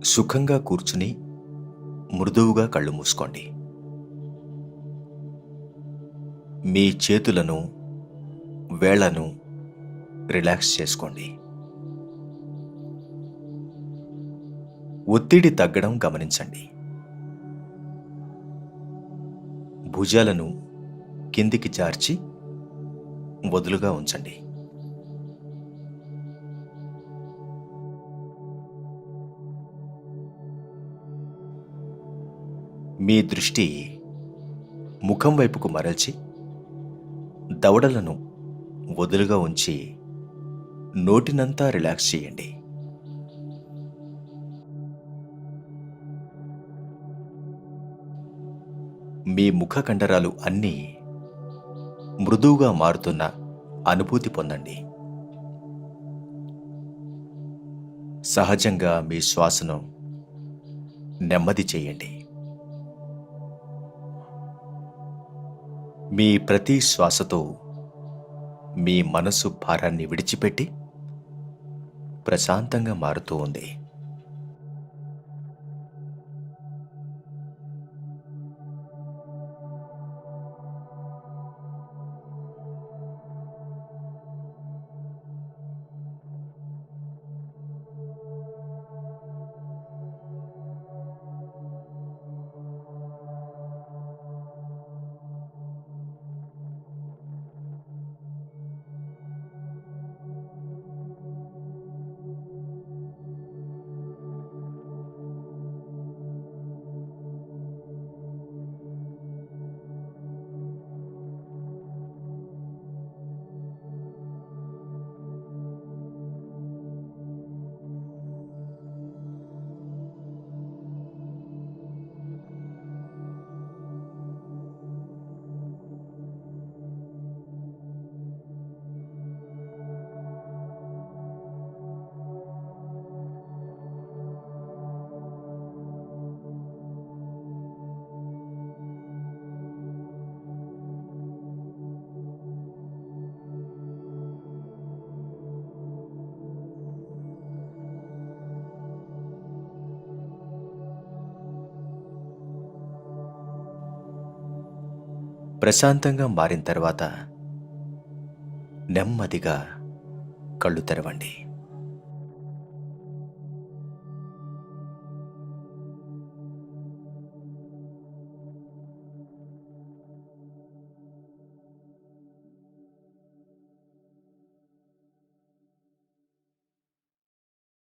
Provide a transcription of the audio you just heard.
సుఖంగా కూర్చుని మృదువుగా కళ్ళు మూసుకోండి. మీ చేతులను, వేళ్లను రిలాక్స్ చేసుకోండి. ఒత్తిడి తగ్గడం గమనించండి. భుజాలను కిందికి జార్చి వదులుగా ఉంచండి. మీ దృష్టి ముఖం వైపుకు మరల్చి దవడలను వదులుగా ఉంచి నోటినంతా రిలాక్స్ చేయండి. మీ ముఖ కండరాలు అన్నీ మృదువుగా మారుతున్న అనుభూతి పొందండి. సహజంగా మీ శ్వాసను నెమ్మది చేయండి. మీ ప్రతి శ్వాసతో మీ మనసు భారాన్ని విడిచిపెట్టి ప్రశాంతంగా మారుతూ ఉంది. ప్రశాంతంగా మారిన తర్వాత నెమ్మదిగా కళ్ళు తెరవండి.